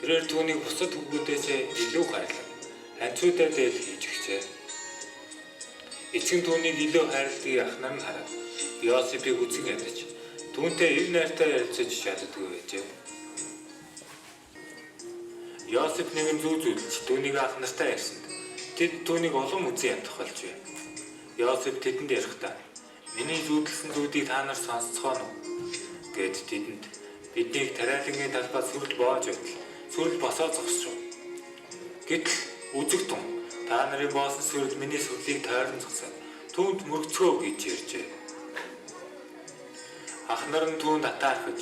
Тэрээр түүнийг бусад хүүгүүдээс илүү хайрлав. Ханцуудаа дээл хийж өгчээ. Эцэг нь түүнийг илүү хайрладгийг ах нар нь хараад Йосефийг үзэн ядаж түүнтэй ив найртай ярилцаж чаддаггүй байжээ. Йосеф нэгэн зүү зүүдэлж түүнийг ах нартай ярьсанд тэд түүнийг улам үзэн ядах болж бай. Йосеф тэдэнд ярихдаа "Миний зүүдэлсэн зүүдийг та нар сонсцгооно уу?" гэд тэдэнд "Биднийг тариалангийн талбай сүрэл боож байтал сүрэл босоо зогсов. Гэтэл үзэг тун та нарын боосон сүрэл миний сүрлийг тойрон зогсоод түүнд мөргөцгөө" гэж ярьжээ. Ах нар нь түүнд атаархаж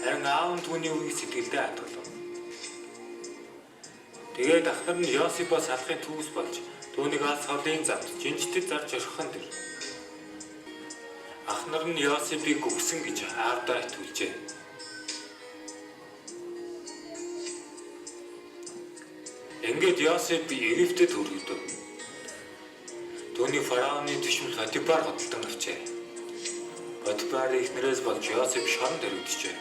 харин аав нь түүний үгийг сэтгэлдээ хатгалав. Тэгээд ах нар нь Йосефоос салахын түүс болж түүнийг алс холын замд жинжтэд зарж орхихон дэр. Ах нар нь Йосефийг үгсэн гэж аавдаа итгүүлжээ. Ингээд Йосеф Египтэд хүргэв. Түүний фараоны төшмөл Потифар хөдөлтөн авчээ. Потифар ихнэрээс болж Йосеф шоронд өргөдөжээ.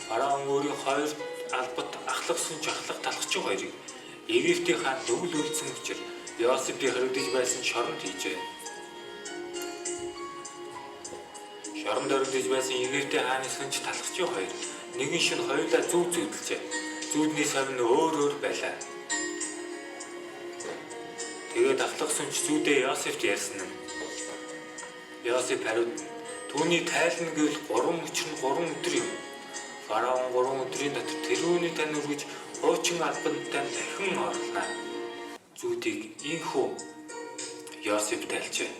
Фараон өөрийн хоёр албат ахлах сүнж ахлах талхчин хоёрыг Египтийн хаан дөгөл үлдсэн учраас Йосефийг хоригдож байсан шоронд хийжээ. Шоронд өргөдөж байсан Египтийн хааны сүнж талхчин хоёр нэгэн шөнө хоёулаа зүв зүүдэлжээ. Зүүдний савн өөр байлаа. Тэгээд ахлах сүнж зүүдээ Йосефт ярьсан нь. Йосеф хариуд "Түүний тайлна гэвэл 3 өчир нь 3 өдөр юм. Фараон 3 өдрийн дотор тэрүүний тань өргөж хуучин албантай дахин орлоо." Зүүдийг ийхүү Йосеф тайлжээ.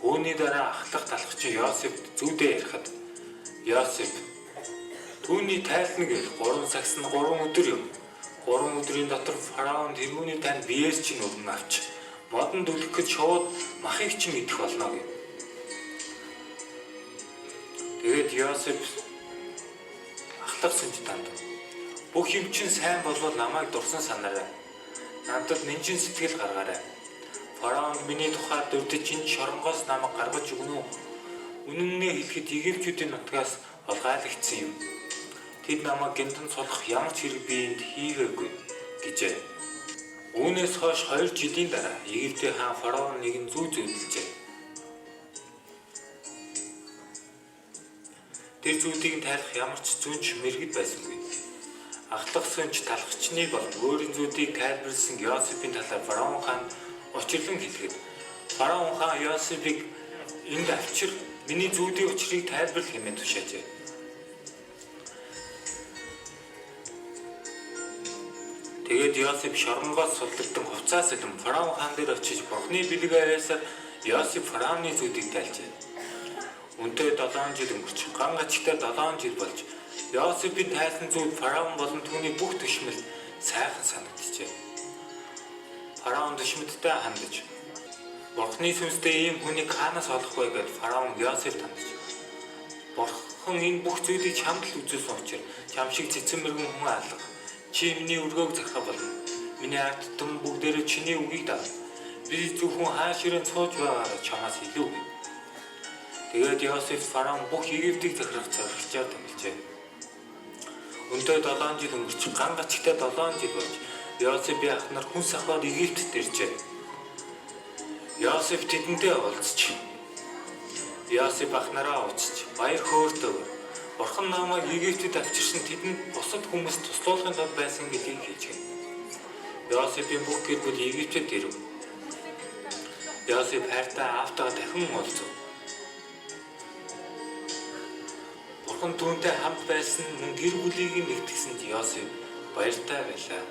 Үүний дараа ахлах талхчин Йосефт зүүдээ ярихад Йосеф "Түүний тайлна гэвэл 3 цагс нь 3 өдөр юм. 3 өдрийн дотор фараон тэрүүний тань биеэс чинь өргөн авч модонд үлгэхэд шууд махыг чинь идэх болно гэв. Тэгээд Йосеф ахлах сүнж танд "Бүх юм чинь сайн болвол намайг дурсан санаарай. Надад нэнжин сэтгэл гаргаарай. Фараон миний тухайд дурдж энэ шоронгоос намайг гаргаж өгнө үү? Үнэнээ хэлэхэд Египтчүүдийн нутгаас олгайлагдсан юм. Тэд намайг гинтэн сулах ямар ч хэрэг би энд хийгээгүй" гэжээ. Үүнээс хойш 2 жилийн дараа Египтийн хаан фараон нэгэн зүү зүүдэлжээ. Тэр зүүдийг тайлах ямар ч зүүнч мэргэд байсангүй. Ахлах сүнж талхчны болон өөрийн зүүдийг тайлбарлсан Йосефийн талаар фараон хаан учирлан хэлэхэд фараон хаан Йосефийг "Энд авчир, миний зүүдийн учрыг тайлбарлах" хэмээн тушаажээ. Тэгээд Йосеф шоронгоос суллагдсан хувцас элэм фараон хаан дээр очиж Бурхны бэлэг аваасаар Йосеф фараоны зүүдийг тайлжээ. Үнтэй 7 жил өнгөрч ган гачигтай 7 жил болж Йосефийн тайлсан зүүд фараон болон түүний бүх төшмөлд сайхан санагджээ. Фараон төшмөдтэй хандаж Бурхны сүнстэй ийм хүнийг хаанаас олох вэ гэж фараон Йосеф тандж "Бурхан энэ бүх зүйлийг чамд л үзүүлсэн учраас чам шиг цэцэн мэргэн хүн алга. Чи миний өргөөг захах болно. Миний ард түмэн бүгдээрээ чиний үгийг дагна. Би зөвхөн хааширын цууж байгаагаар чамаас илүү" гэв. Тэгээд Йосеф фараон бүх Египтийг захирах зорилгочоор томилжээ. Үнтэй 7 жил өнгөрч ган гачигтай 7 жил болж Йосефийн ах нар хүн сахбад Египтэд иржээ. Йосеф тэдэнтэй уулзч Йосеф ах нараа уучлж баяр хөөртэй Бурхан намайг Египтэд авчирсан тэдэнд бусад хүмүүс туслуулахын тулд байсан гэдгийг хэлжээ. Йосефийн бүх гэр бүл Египтэд ирэв. Йосеф хайртай аавтайгаа дахин уулзав. Бурхан түүнтэй хамт байсан мөн гэр бүлийг нэгтгэсэнд Йосеф баяртай байлаа.